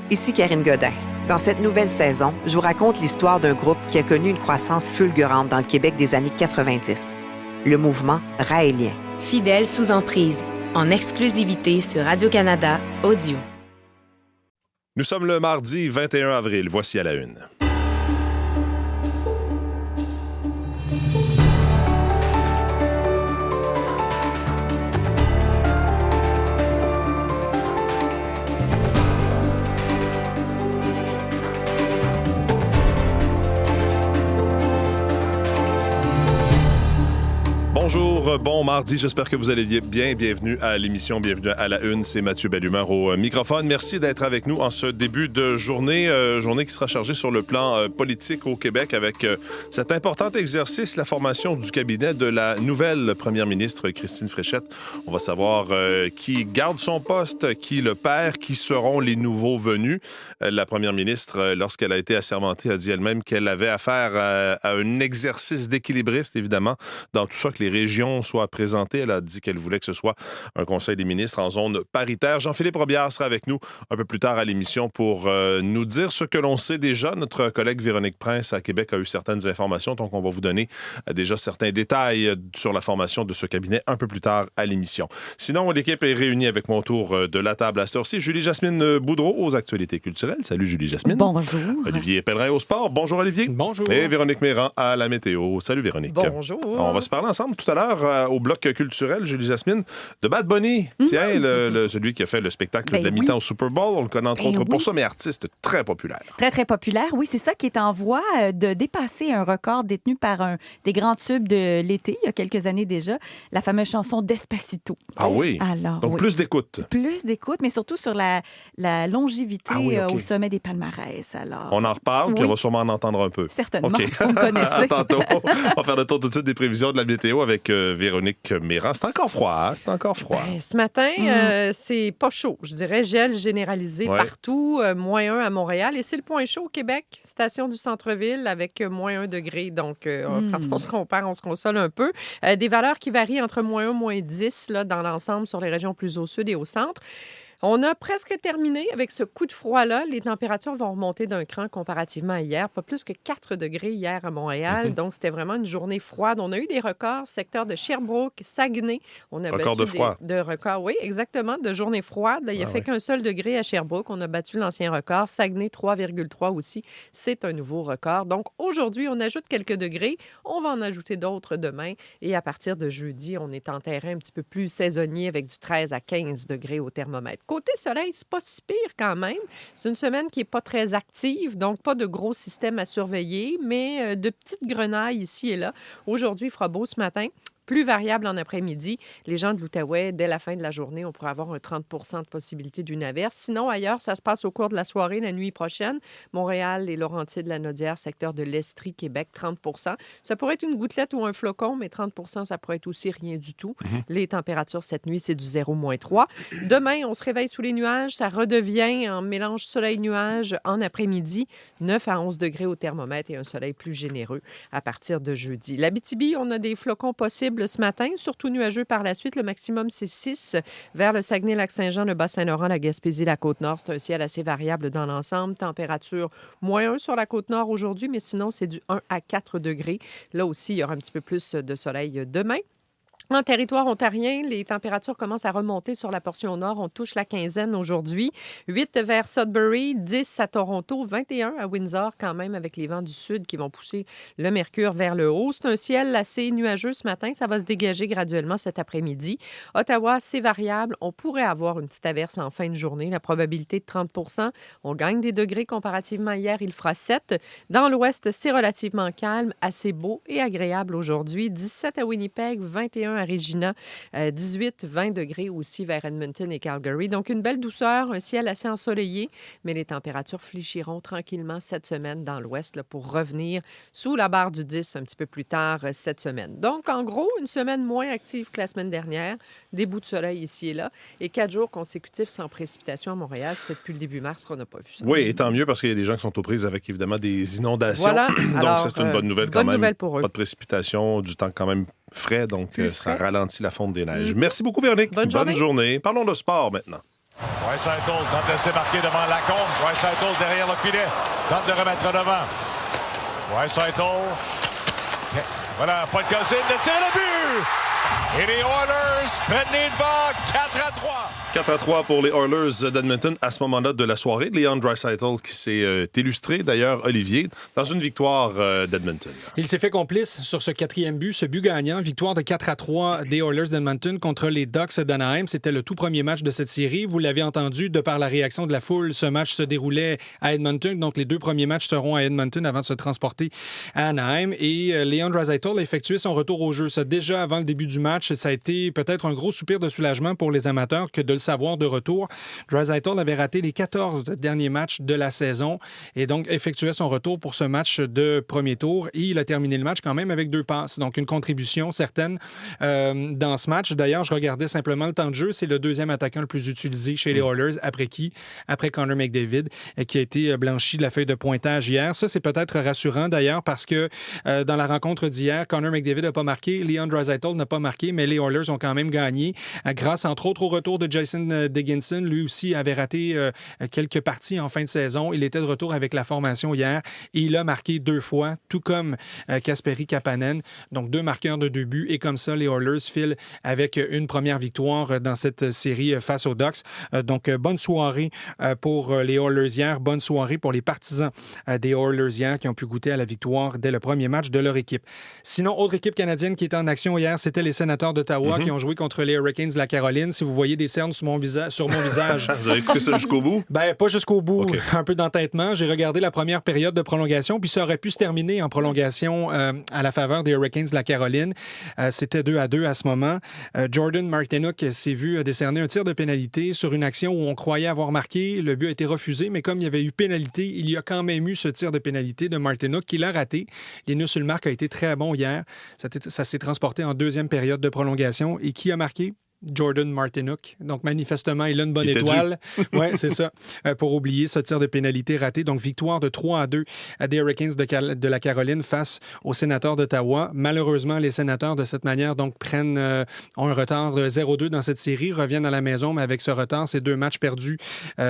Ici Karine Godin. Dans cette nouvelle saison, je vous raconte l'histoire d'un groupe qui a connu une croissance fulgurante dans le Québec des années 90. Le mouvement raélien. Fidèles sous emprise, en exclusivité sur Radio-Canada Audio. Nous sommes le mardi 21 avril. Voici à la une. Bonjour, bon mardi, j'espère que vous allez bien. Bienvenue à l'émission, bienvenue à la une. C'est Mathieu Bellumeur au microphone. Merci d'être avec nous en ce début de journée, journée qui sera chargée sur le plan politique au Québec avec cet important exercice, la formation du cabinet de la nouvelle première ministre Christine Fréchette. On va savoir qui garde son poste, qui le perd, qui seront les nouveaux venus. La première ministre, lorsqu'elle a été assermentée, a dit elle-même qu'elle avait affaire à un exercice d'équilibriste, évidemment, dans tout ça, que les régions soient présentées. Elle a dit qu'elle voulait que ce soit un conseil des ministres en zone paritaire. Jean-Philippe Robillard sera avec nous un peu plus tard à l'émission pour nous dire ce que l'on sait déjà. Notre collègue Véronique Prince à Québec a eu certaines informations, donc on va vous donner déjà certains détails sur la formation de ce cabinet un peu plus tard à l'émission. Sinon, l'équipe est réunie avec mon tour de la table à cette heure-ci. Julie-Jasmine Boudreau aux actualités culturelles. Salut Julie-Jasmine. Bonjour. Olivier Pellerin au sport. Bonjour Olivier. Bonjour. Et Véronique Méran à la météo. Salut Véronique. Bonjour. On va se parler ensemble tout à l'heure au bloc culturel, Julie-Jasmine, de Bad Bunny. Tiens, celui qui a fait le spectacle de la mi-temps au Super Bowl. On le connaît entre autres pour ça, mais artiste très populaire. Très, très populaire. Oui, c'est ça qui est en voie de dépasser un record détenu par un des grands tubes de l'été, il y a quelques années déjà, la fameuse chanson Despacito. Ah oui? Alors, donc, oui. plus d'écoute. Plus d'écoute, mais surtout sur la longévité okay. au sommet des palmarès. Alors, on en reparle, puis on va sûrement en entendre un peu. Certainement. Okay. Vous me connaissez. Tantôt. On va faire le tour tout de suite des prévisions de la météo avec Véronique Méran. C'est encore froid, hein? C'est encore froid. Ben, ce matin, c'est pas chaud. Je dirais gel généralisé partout, -1 à Montréal. Et c'est le point chaud au Québec, station du centre-ville, avec -1 degré. Donc, quand on se compare, on se console un peu. Des valeurs qui varient entre -1, -10 là, dans l'ensemble sur les régions plus au sud et au centre. On a presque terminé avec ce coup de froid-là. Les températures vont remonter d'un cran comparativement à hier. Pas plus que 4 degrés hier à Montréal. Donc, c'était vraiment une journée froide. On a eu des records, secteur de Sherbrooke, Saguenay. On a record battu de froid. de records, oui, exactement, de journée froide. Là, il a fait qu'un seul degré à Sherbrooke. On a battu l'ancien record. Saguenay, 3,3 aussi. C'est un nouveau record. Donc, aujourd'hui, on ajoute quelques degrés. On va en ajouter d'autres demain. Et à partir de jeudi, on est en terrain un petit peu plus saisonnier avec du 13 à 15 degrés au thermomètre. Côté soleil, c'est pas si pire quand même. C'est une semaine qui n'est pas très active, donc pas de gros systèmes à surveiller, mais de petites grenailles ici et là. Aujourd'hui, il fera beau ce matin. Plus variable en après-midi. Les gens de l'Outaouais, dès la fin de la journée, on pourrait avoir un 30 de possibilité d'une averse. Sinon, ailleurs, ça se passe au cours de la soirée, la nuit prochaine. Montréal et Laurentides, la Naudière, secteur de l'Estrie, Québec, 30 Ça pourrait être une gouttelette ou un flocon, mais 30 ça pourrait être aussi rien du tout. Les températures cette nuit, c'est du 0, -3. Demain, on se réveille sous les nuages. Ça redevient en mélange soleil-nuage en après-midi. 9 à 11 degrés au thermomètre et un soleil plus généreux à partir de jeudi. L'Abitibi, on a des flocons possibles ce matin, surtout nuageux par la suite. Le maximum, c'est 6. Vers le Saguenay-Lac-Saint-Jean, le Bas-Saint-Laurent, la Gaspésie, la Côte-Nord, c'est un ciel assez variable dans l'ensemble. Température -1 sur la Côte-Nord aujourd'hui, mais sinon, c'est du 1 à 4 degrés. Là aussi, il y aura un petit peu plus de soleil demain. En territoire ontarien, les températures commencent à remonter sur la portion nord. On touche la quinzaine aujourd'hui. 8 vers Sudbury, 10 à Toronto, 21 à Windsor quand même avec les vents du sud qui vont pousser le mercure vers le haut. C'est un ciel assez nuageux ce matin. Ça va se dégager graduellement cet après-midi. Ottawa, c'est variable. On pourrait avoir une petite averse en fin de journée. La probabilité de 30 On gagne des degrés comparativement à hier. Il fera 7. Dans l'ouest, c'est relativement calme, assez beau et agréable aujourd'hui. 17 à Winnipeg, 21 à Regina, 18-20 degrés aussi vers Edmonton et Calgary. Donc, une belle douceur, un ciel assez ensoleillé, mais les températures fléchiront tranquillement cette semaine dans l'ouest là, pour revenir sous la barre du 10 un petit peu plus tard cette semaine. Donc, en gros, une semaine moins active que la semaine dernière, des bouts de soleil ici et là, et 4 jours consécutifs sans précipitation à Montréal. Ça fait depuis le début mars qu'on n'a pas vu ça. Oui, et tant mieux parce qu'il y a des gens qui sont aux prises avec évidemment des inondations. Voilà. Donc, alors, ça, c'est une bonne nouvelle quand même. Nouvelle pour eux. Pas de précipitation, du temps quand même frais, donc ça ralentit la fonte des neiges. Merci beaucoup, Véronique. Bonne journée. Parlons de sport maintenant. Draisaitl tente de se démarquer devant Lacombe. Draisaitl derrière le filet. Tente de remettre devant. Draisaitl. Voilà, Paul Cousine, le tir de but! Et les Oilers prennent les devants 4-3. 4-3 pour les Oilers d'Edmonton à ce moment-là de la soirée. Leon Draisaitl qui s'est illustré, d'ailleurs, Olivier, dans une victoire d'Edmonton. Il s'est fait complice sur ce quatrième but, ce but gagnant. Victoire de 4-3 des Oilers d'Edmonton contre les Ducks d'Anaheim. C'était le tout premier match de cette série. Vous l'avez entendu, de par la réaction de la foule, ce match se déroulait à Edmonton. Donc, les deux premiers matchs seront à Edmonton avant de se transporter à Anaheim. Et Leon Draisaitl a effectué son retour au jeu. Ça, déjà avant le début du match, ça a été peut-être un gros soupir de soulagement pour les amateurs que de le savoir de retour. Draisaitl avait raté les 14 derniers matchs de la saison et donc effectuait son retour pour ce match de premier tour. Et il a terminé le match quand même avec 2 passes. Donc, une contribution certaine dans ce match. D'ailleurs, je regardais simplement le temps de jeu. C'est le deuxième attaquant le plus utilisé chez les Oilers. Après qui? Après Connor McDavid, qui a été blanchi de la feuille de pointage hier. Ça, c'est peut-être rassurant d'ailleurs parce que dans la rencontre d'hier, Connor McDavid n'a pas marqué, Leon Draisaitl n'a pas marqué, mais les Oilers ont quand même gagné grâce entre autres au retour de Jason Dickinson. Lui aussi avait raté quelques parties en fin de saison. Il était de retour avec la formation hier et il a marqué 2 fois, tout comme Kasperi Kapanen. Donc 2 marqueurs de 2 buts et comme ça, les Oilers filent avec une première victoire dans cette série face aux Ducks. Donc bonne soirée pour les Oilers hier, bonne soirée pour les partisans des Oilers hier qui ont pu goûter à la victoire dès le premier match de leur équipe. Sinon, autre équipe canadienne qui était en action hier, c'était les Sénateurs d'Ottawa qui ont joué contre les Hurricanes de la Caroline. Si vous voyez des cernes sur mon visage, vous avez écouté ça jusqu'au bout? Ben, pas jusqu'au bout. Okay. Un peu d'entêtement. J'ai regardé la première période de prolongation, puis ça aurait pu se terminer en prolongation à la faveur des Hurricanes de la Caroline. C'était 2-2 à ce moment. Jordan Martinook s'est vu décerner un tir de pénalité sur une action où on croyait avoir marqué. Le but a été refusé, mais comme il y avait eu pénalité, il y a quand même eu ce tir de pénalité de Martinook qui l'a raté. Linus Ullmark a été très bon hier. Ça s'est transporté en deuxième période de prolongation. Et qui a marqué? Jordan Martinook. Donc, manifestement, il a une bonne étoile. Oui, c'est ça. Pour oublier ce tir de pénalité raté. Donc, victoire de 3-2 des Hurricanes de la Caroline face aux Sénateurs d'Ottawa. Malheureusement, les Sénateurs, de cette manière, donc, ont un retard de 0-2 dans cette série, reviennent à la maison, mais avec ce retard, c'est 2 matchs perdus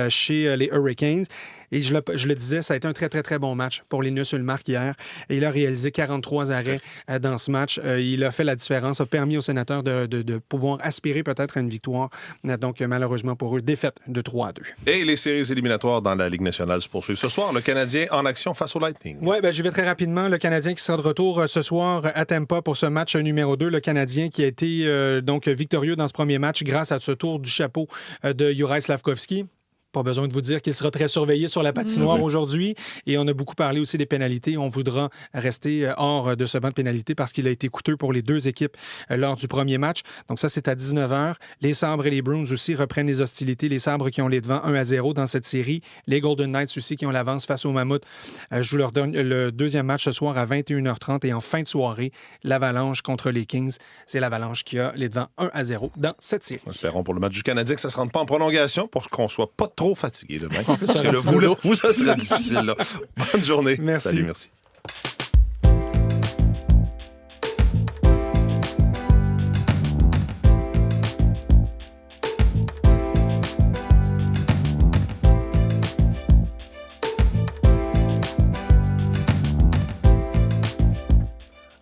chez les Hurricanes. Et je le disais, ça a été un très, très, très bon match pour Linus Ullmark hier. Et il a réalisé 43 arrêts dans ce match. Il a fait la différence, a permis aux Sénateurs de pouvoir aspirer peut-être à une victoire. Donc, malheureusement pour eux, défaite de 3-2. Et les séries éliminatoires dans la Ligue nationale se poursuivent ce soir. Le Canadien en action face au Lightning. Oui, j'y vais très rapidement. Le Canadien qui sera de retour ce soir à Tampa pour ce match numéro 2. Le Canadien qui a été donc victorieux dans ce premier match grâce à ce tour du chapeau de Juraj Slafkovský. Pas besoin de vous dire qu'il sera très surveillé sur la patinoire aujourd'hui. Et on a beaucoup parlé aussi des pénalités. On voudra rester hors de ce banc de pénalités parce qu'il a été coûteux pour les 2 équipes lors du premier match. Donc ça, c'est à 19h. Les Sabres et les Bruins aussi reprennent les hostilités. Les Sabres qui ont les devants 1-0 dans cette série. Les Golden Knights aussi qui ont l'avance face aux Mammouths. Je vous leur donne le deuxième match ce soir à 21h30. Et en fin de soirée, l'Avalanche contre les Kings. C'est l'Avalanche qui a les devants 1-0 dans cette série. Espérons pour le match du Canadien que ça ne se rende pas en prolongation pour qu'on soit pas trop fatigué demain. Parce que vous, ça sera difficile. Là. Bonne journée. Merci. Salut, merci.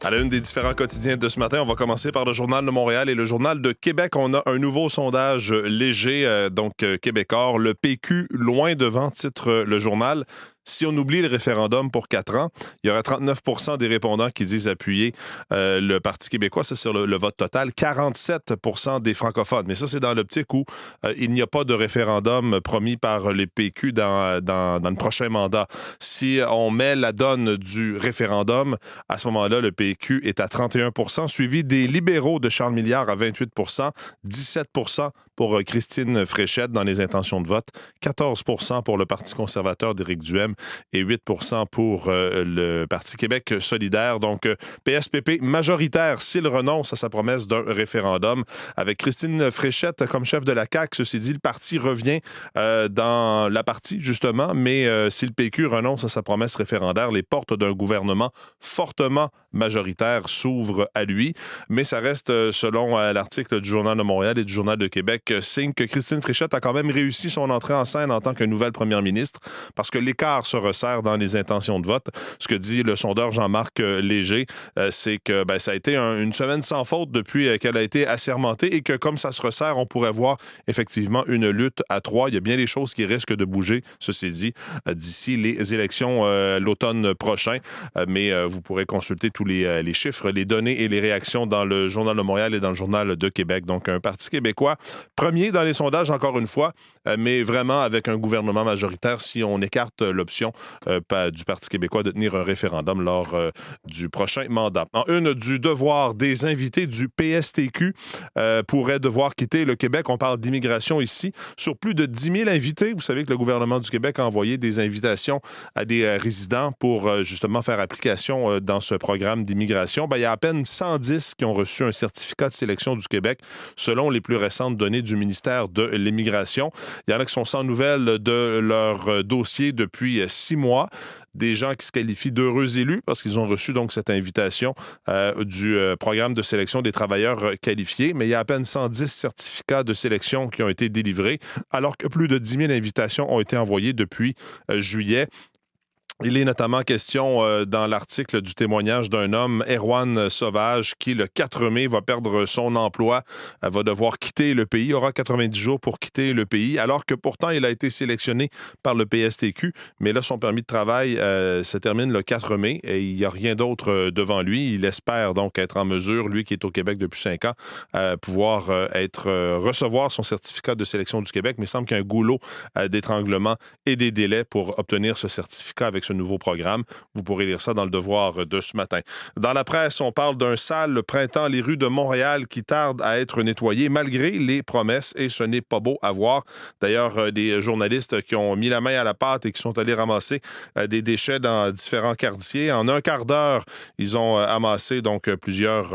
À la une des différents quotidiens de ce matin, on va commencer par le Journal de Montréal et le Journal de Québec. On a un nouveau sondage léger, québécois. Le PQ loin devant, titre le journal. Si on oublie le référendum pour 4 ans, il y aura 39 % des répondants qui disent appuyer le Parti québécois. Ça, c'est le vote total. 47 % des francophones. Mais ça, c'est dans l'optique où il n'y a pas de référendum promis par les PQ dans le prochain mandat. Si on met la donne du référendum, à ce moment-là, le PQ est à 31 %, suivi des libéraux de Charles Milliard à 28 %, 17 % pour Christine Fréchette dans les intentions de vote, 14 % pour le Parti conservateur d'Éric Duhem et 8 % pour le Parti Québec solidaire. Donc, PSPP majoritaire s'il renonce à sa promesse d'un référendum. Avec Christine Fréchette comme chef de la CAQ, ceci dit, le parti revient dans la partie, justement, mais si le PQ renonce à sa promesse référendaire, les portes d'un gouvernement fortement majoritaire s'ouvre à lui. Mais ça reste, selon l'article du Journal de Montréal et du Journal de Québec, signe que Christine Fréchette a quand même réussi son entrée en scène en tant que nouvelle première ministre parce que l'écart se resserre dans les intentions de vote. Ce que dit le sondeur Jean-Marc Léger, c'est que ça a été une semaine sans faute depuis qu'elle a été assermentée et que comme ça se resserre, on pourrait voir effectivement une lutte à 3. Il y a bien des choses qui risquent de bouger, ceci dit, d'ici les élections l'automne prochain. Mais vous pourrez consulter tous les chiffres, les données et les réactions dans le Journal de Montréal et dans le Journal de Québec. Donc, un Parti québécois, premier dans les sondages, encore une fois, mais vraiment avec un gouvernement majoritaire si on écarte l'option du Parti québécois de tenir un référendum lors du prochain mandat. En une du devoir, des invités du PSTQ pourraient devoir quitter le Québec. On parle d'immigration ici. Sur plus de 10 000 invités, vous savez que le gouvernement du Québec a envoyé des invitations à des résidents pour justement faire application dans ce programme d'immigration. Il y a à peine 110 qui ont reçu un certificat de sélection du Québec, selon les plus récentes données du ministère de l'Immigration. Il y en a qui sont sans nouvelles de leur dossier depuis 6 mois. Des gens qui se qualifient d'heureux élus parce qu'ils ont reçu donc cette invitation du programme de sélection des travailleurs qualifiés. Mais il y a à peine 110 certificats de sélection qui ont été délivrés, alors que plus de 10 000 invitations ont été envoyées depuis juillet. Il est notamment question dans l'article du témoignage d'un homme, Erwan Sauvage, qui le 4 mai va perdre son emploi, va devoir quitter le pays, aura 90 jours pour quitter le pays, alors que pourtant il a été sélectionné par le PSTQ, mais là son permis de travail se termine le 4 mai et il n'y a rien d'autre devant lui. Il espère donc être en mesure, lui qui est au Québec depuis 5 ans, pouvoir recevoir son certificat de sélection du Québec, mais il semble qu'il y a un goulot d'étranglement et des délais pour obtenir ce certificat avec ce nouveau programme. Vous pourrez lire ça dans le Devoir de ce matin. Dans la presse, on parle d'un sale printemps, les rues de Montréal qui tardent à être nettoyées malgré les promesses et ce n'est pas beau à voir. D'ailleurs, des journalistes qui ont mis la main à la pâte et qui sont allés ramasser des déchets dans différents quartiers. En un quart d'heure, ils ont amassé donc plusieurs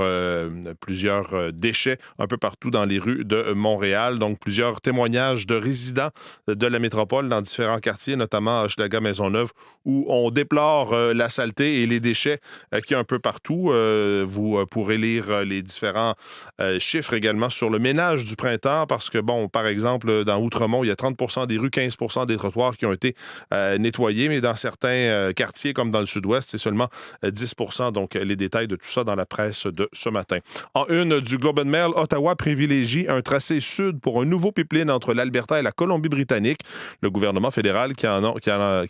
déchets un peu partout dans les rues de Montréal. Donc, plusieurs témoignages de résidents de la métropole dans différents quartiers, notamment à Hochelaga, Maisonneuve, où on déplore la saleté et les déchets qu'il y a un peu partout. Vous pourrez lire les différents chiffres également sur le ménage du printemps parce que, par exemple, dans Outremont, il y a 30 des rues, 15 des trottoirs qui ont été nettoyés, mais dans certains quartiers, comme dans le sud-ouest, c'est seulement 10 Donc, les détails de tout ça dans la presse de ce matin. En une du Globe and Mail, Ottawa privilégie un tracé sud pour un nouveau pipeline entre l'Alberta et la Colombie-Britannique. Le gouvernement fédéral qui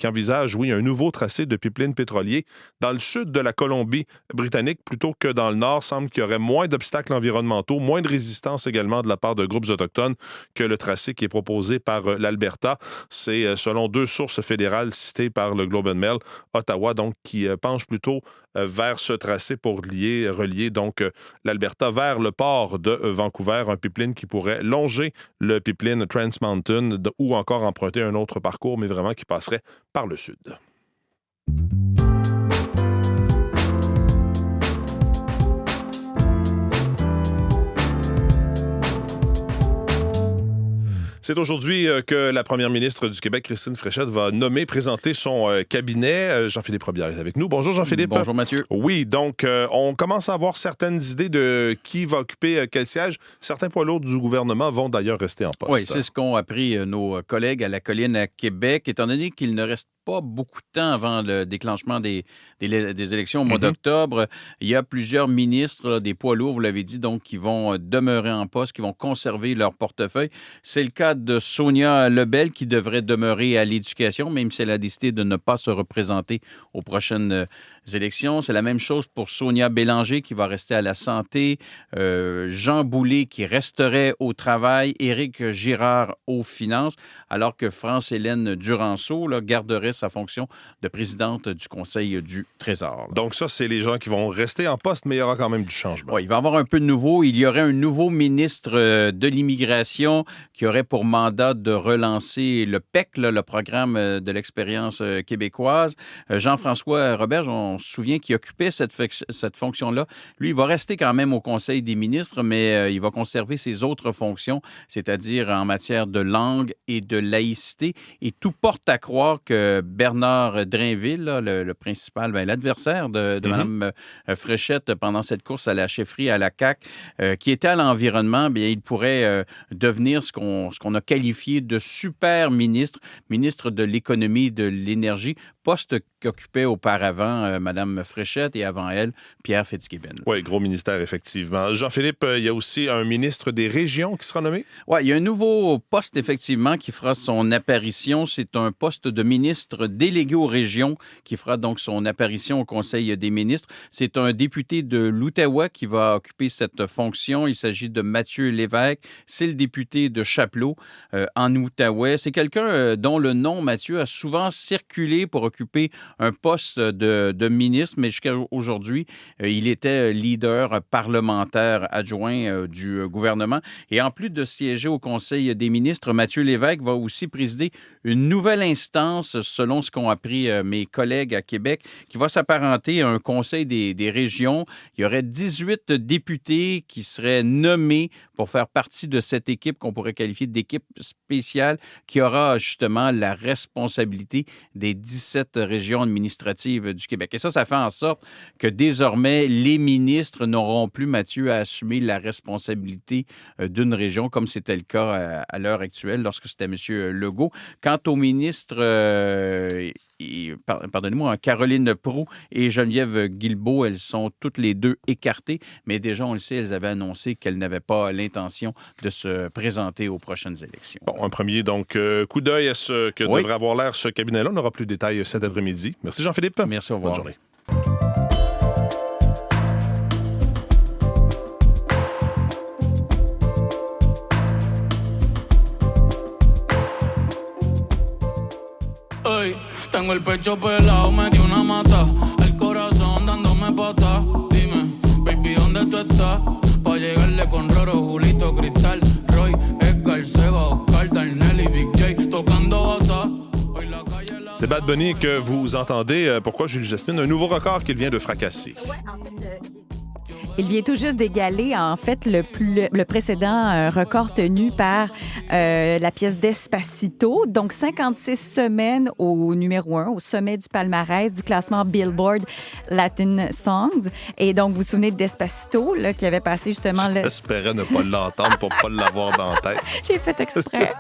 envisage, un nouveau tracé de pipeline pétrolier dans le sud de la Colombie-Britannique plutôt que dans le nord. Semble qu'il y aurait moins d'obstacles environnementaux, moins de résistance également de la part de groupes autochtones que le tracé qui est proposé par l'Alberta. C'est selon 2 sources fédérales citées par le Globe and Mail. Ottawa, donc, qui penche plutôt vers ce tracé pour relier donc l'Alberta vers le port de Vancouver, un pipeline qui pourrait longer le pipeline Trans Mountain ou encore emprunter un autre parcours, mais vraiment qui passerait par le sud. C'est aujourd'hui que la première ministre du Québec, Christine Fréchette, va présenter son cabinet. Jean-Philippe Robillard est avec nous. Bonjour Jean-Philippe. Bonjour Mathieu. Oui, donc on commence à avoir certaines idées de qui va occuper quel siège. Certains poids lourds du gouvernement vont d'ailleurs rester en poste. Oui, c'est ce qu'ont appris nos collègues à la Colline à Québec, étant donné qu'il ne reste pas beaucoup de temps avant le déclenchement des élections au mois d'octobre. Il y a plusieurs ministres, des poids lourds, vous l'avez dit, donc qui vont demeurer en poste, qui vont conserver leur portefeuille. C'est le cas de Sonia Lebel qui devrait demeurer à l'éducation, même si elle a décidé de ne pas se représenter aux prochaines élections. C'est la même chose pour Sonia Bélanger qui va rester à la santé, Jean Boulet qui resterait au travail, Éric Girard aux finances, alors que France-Hélène Duranceau garderait sa fonction de présidente du Conseil du Trésor. Donc ça, c'est les gens qui vont rester en poste, mais il y aura quand même du changement. Oui, il va y avoir un peu de nouveau. Il y aurait un nouveau ministre de l'Immigration qui aurait pour mandat de relancer le PEC, le programme de l'expérience québécoise. Jean-François Roberge, on se souvient qu'il occupait cette fonction-là. Lui, il va rester quand même au Conseil des ministres, mais il va conserver ses autres fonctions, c'est-à-dire en matière de langue et de laïcité. Et tout porte à croire que Bernard Drainville, là, le principal, l'adversaire de Mme Fréchette pendant cette course à la chefferie à la CAQ, qui était à l'environnement, bien, il pourrait devenir ce qu'on a qualifié de super ministre de l'économie et de l'énergie, poste qu'occupait auparavant Mme Fréchette et avant elle, Pierre Fitzgibbon. Oui, gros ministère, effectivement. Jean-Philippe, il y a aussi un ministre des Régions qui sera nommé? Oui, il y a un nouveau poste, effectivement, qui fera son apparition. C'est un poste de ministre délégué aux régions qui fera donc son apparition au Conseil des ministres. C'est un député de l'Outaouais qui va occuper cette fonction. Il s'agit de Mathieu Lévesque. C'est le député de Chapleau, en Outaouais. C'est quelqu'un dont le nom, Mathieu, a souvent circulé pour occuper un poste de ministre, mais jusqu'à aujourd'hui, il était leader parlementaire adjoint du gouvernement. Et en plus de siéger au Conseil des ministres, Mathieu Lévesque va aussi présider une nouvelle instance, selon ce qu'ont appris mes collègues à Québec, qui va s'apparenter à un Conseil des régions. Il y aurait 18 députés qui seraient nommés pour faire partie de cette équipe qu'on pourrait qualifier d'équipe spéciale qui aura justement la responsabilité des 17 régions administratives du Québec. Et ça fait en sorte que désormais, les ministres n'auront plus, Mathieu, à assumer la responsabilité d'une région, comme c'était le cas à l'heure actuelle lorsque c'était M. Legault. Quant aux ministres, pardonnez-moi, Caroline Proulx et Geneviève Guilbeault, elles sont toutes les deux écartées, mais déjà, on le sait, elles avaient annoncé qu'elles n'avaient pas l'intention de se présenter aux prochaines élections. Bon, un premier, donc, coup d'œil à ce que devrait avoir l'air ce cabinet-là. On aura plus de détails cet après-midi. Merci Jean-Philippe. Merci, au revoir. Bonne journée. Ey, tengo el pecho pelado, me dio una mata, el corazón dándome pata. Dime, baby, ¿dónde tú estás? Pa' llegarle con Roro, Julito, Cristal, Roy, Edgar, Seba, Oscar, Darnell y Big J, tocando bata. C'est Bad Bunny que vous entendez. Pourquoi, Julie Jasmine? Un nouveau record qu'il vient de fracasser. Il vient tout juste d'égaler, en fait, le précédent record tenu par la pièce Despacito. Donc, 56 semaines au numéro 1, au sommet du palmarès du classement Billboard Latin Songs. Et donc, vous vous souvenez de Despacito, là, qui avait passé justement... J'espérais ne pas l'entendre pour ne pas l'avoir dans la tête. J'ai fait exprès.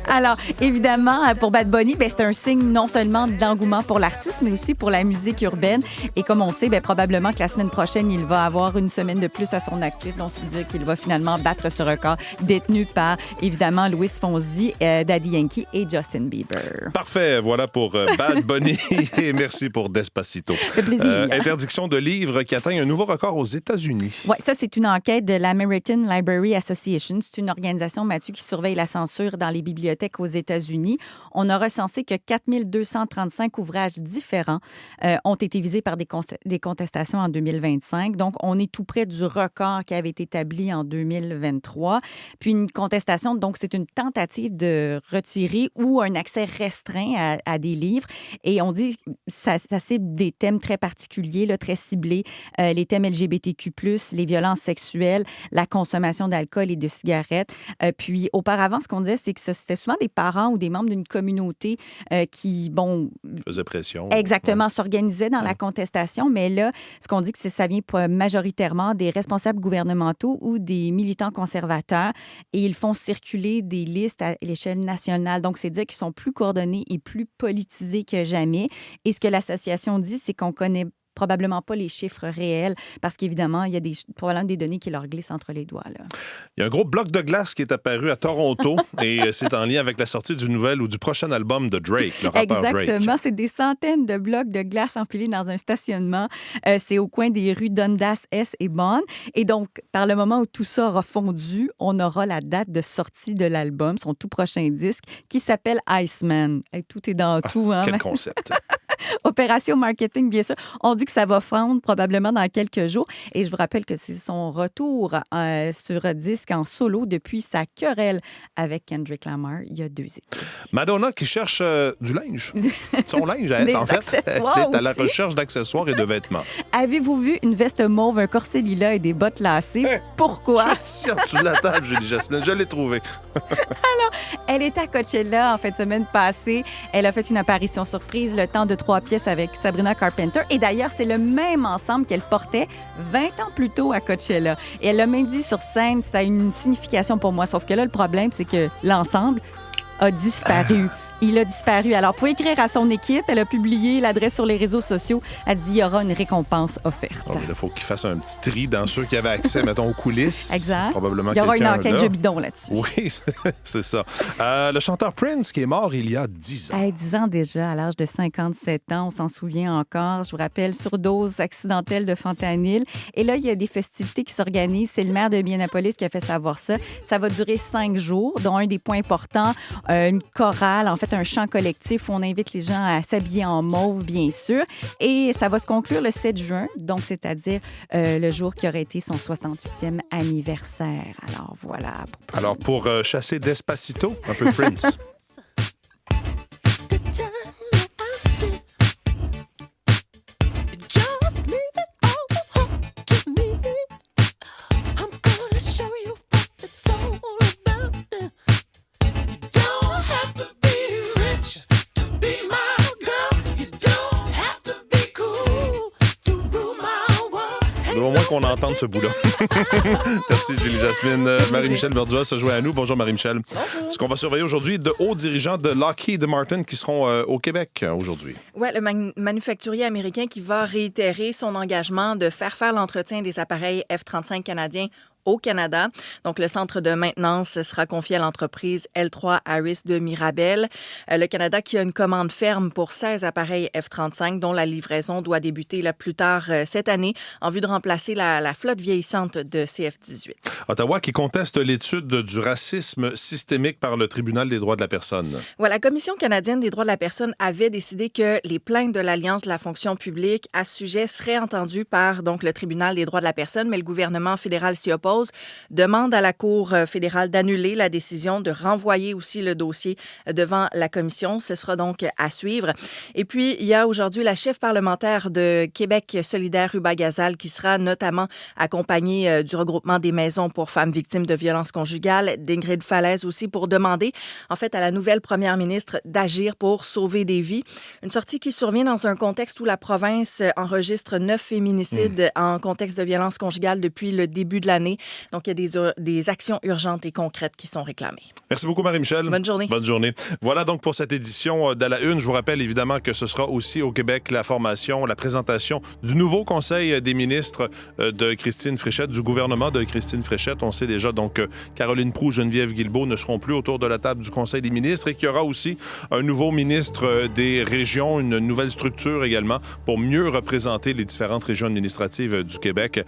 Alors, évidemment, pour Bad Bunny, c'est un signe non seulement d'engouement pour l'artiste, mais aussi pour la musique urbaine. Et comme on sait, probablement que la semaine prochaine, il va avoir une semaine de plus à son actif. Donc, c'est dire qu'il va finalement battre ce record détenu par, évidemment, Luis Fonsi, Daddy Yankee et Justin Bieber. Parfait. Voilà pour Bad Bunny. Et merci pour Despacito. Ça fait plaisir. Interdiction de livres qui atteint un nouveau record aux États-Unis. Oui, ça, c'est une enquête de l'American Library Association. C'est une organisation, Mathieu, qui surveille la censure dans les bibliothèques aux États-Unis. On a recensé que 4235 ouvrages différents ont été visés par des contestations en 2025. Donc, on est tout près du record qui avait été établi en 2023. Puis, une contestation, donc, c'est une tentative de retirer ou un accès restreint à des livres. Et on dit que ça cible des thèmes très particuliers, là, très ciblés. Les thèmes LGBTQ+, les violences sexuelles, la consommation d'alcool et de cigarettes. Puis, auparavant, ce qu'on disait, c'est que c'était souvent des parents ou des membres d'une communauté qui, faisaient pression. Exactement, s'organisaient dans la contestation. Mais là, ce qu'on dit, que ça vient majoritairement des responsables gouvernementaux ou des militants conservateurs et ils font circuler des listes à l'échelle nationale. Donc, c'est dire qu'ils sont plus coordonnés et plus politisés que jamais. Et ce que l'association dit, c'est qu'on connaît probablement pas les chiffres réels parce qu'évidemment, il y a probablement des données qui leur glissent entre les doigts. Là. Il y a un gros bloc de glace qui est apparu à Toronto et c'est en lien avec la sortie du nouvel ou du prochain album de Drake, le rappeur Drake. Exactement. C'est des centaines de blocs de glace empilés dans un stationnement. C'est au coin des rues Dundas S et Bond. Et donc, par le moment où tout ça aura fondu, on aura la date de sortie de l'album, son tout prochain disque, qui s'appelle Iceman. Et tout est dans tout. Hein? Quel concept! Opération marketing, bien sûr. On dit que ça va fondre probablement dans quelques jours. Et je vous rappelle que c'est son retour sur disque en solo depuis sa querelle avec Kendrick Lamar il y a 2 ans. Madonna qui cherche du linge. Son linge, Des en fait. accessoires Elle est à la aussi. recherche d'accessoires et de vêtements. Avez-vous vu une veste mauve, un corset lilas et des bottes lacées? Hey, Pourquoi? Je suis en dessous de la table, Julie Jasmine. Je l'ai trouvé. Elle était à Coachella en fin de semaine passée. Elle a fait une apparition surprise, le temps de 3 pièces avec Sabrina Carpenter. Et d'ailleurs, c'est le même ensemble qu'elle portait 20 ans plus tôt à Coachella. Et elle l'a même dit sur scène, ça a une signification pour moi. Sauf que là, le problème, c'est que l'ensemble a disparu. Il a disparu. Alors, pour écrire à son équipe, elle a publié l'adresse sur les réseaux sociaux. Elle dit qu'il y aura une récompense offerte. Oh, il faut qu'il fasse un petit tri dans ceux qui avaient accès, mettons, aux coulisses. Exact. Probablement Il y aura une quelqu'un enquête là. de bidon là-dessus. Oui, c'est ça. Le chanteur Prince qui est mort il y a 10 ans. 10 ans déjà, à l'âge de 57 ans, on s'en souvient encore. Je vous rappelle, surdose accidentelle de fentanyl. Et là, il y a des festivités qui s'organisent. C'est le maire de Minneapolis qui a fait savoir ça. Ça va durer 5 jours, dont un des points importants, une chorale, en fait, un chant collectif où on invite les gens à s'habiller en mauve, bien sûr. Et ça va se conclure le 7 juin, donc c'est-à-dire le jour qui aurait été son 68e anniversaire. Alors, voilà. Alors, pour chasser Despacito, un peu Prince. Au moins qu'on entende ce bout-là. Merci, Julie Jasmine. Marie-Michel Verdua se joint à nous. Bonjour, Marie-Michel. Bonjour. Ce qu'on va surveiller aujourd'hui, de hauts dirigeants de Lockheed Martin qui seront au Québec aujourd'hui. Oui, le manufacturier américain qui va réitérer son engagement de faire l'entretien des appareils F-35 canadiens au Canada. Donc, le centre de maintenance sera confié à l'entreprise L3 Harris de Mirabel. Le Canada qui a une commande ferme pour 16 appareils F-35 dont la livraison doit débuter là, plus tard cette année en vue de remplacer la flotte vieillissante de CF-18. Ottawa qui conteste l'étude du racisme systémique par le Tribunal des droits de la personne. Ouais, la Commission canadienne des droits de la personne avait décidé que les plaintes de l'Alliance de la fonction publique à ce sujet seraient entendues par donc, le Tribunal des droits de la personne, mais le gouvernement fédéral s'y oppose. Demande à la Cour fédérale d'annuler la décision, de renvoyer aussi le dossier devant la Commission. Ce sera donc à suivre. Et puis, il y a aujourd'hui la chef parlementaire de Québec solidaire, Ruba Gazal, qui sera notamment accompagnée du regroupement des maisons pour femmes victimes de violences conjugales, d'Ingrid Falaise aussi, pour demander, en fait, à la nouvelle première ministre d'agir pour sauver des vies. Une sortie qui survient dans un contexte où la province enregistre 9 féminicides en contexte de violences conjugales depuis le début de l'année. Donc, il y a des actions urgentes et concrètes qui sont réclamées. Merci beaucoup, Marie-Michel. Bonne journée. Bonne journée. Voilà donc pour cette édition d'À la Une. Je vous rappelle évidemment que ce sera aussi au Québec la formation, la présentation du nouveau Conseil des ministres de Christine Fréchette, du gouvernement de Christine Fréchette. On sait déjà donc que Caroline Proulx, Geneviève Guilbeault ne seront plus autour de la table du Conseil des ministres et qu'il y aura aussi un nouveau ministre des régions, une nouvelle structure également pour mieux représenter les différentes régions administratives du Québec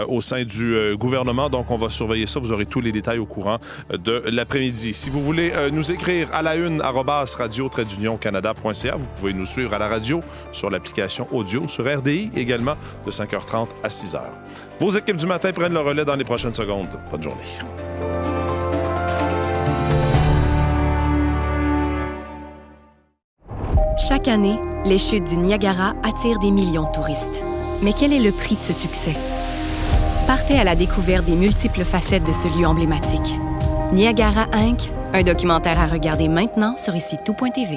au sein du gouvernement. Donc, on va surveiller ça. Vous aurez tous les détails au courant de l'après-midi. Si vous voulez nous écrire à la une @radio-canada.ca, vous pouvez nous suivre à la radio sur l'application audio sur RDI également de 5h30 à 6h. Vos équipes du matin prennent le relais dans les prochaines secondes. Bonne journée. Chaque année, les chutes du Niagara attirent des millions de touristes. Mais quel est le prix de ce succès? Partez à la découverte des multiples facettes de ce lieu emblématique. Niagara Inc., un documentaire à regarder maintenant sur ici-tout.tv.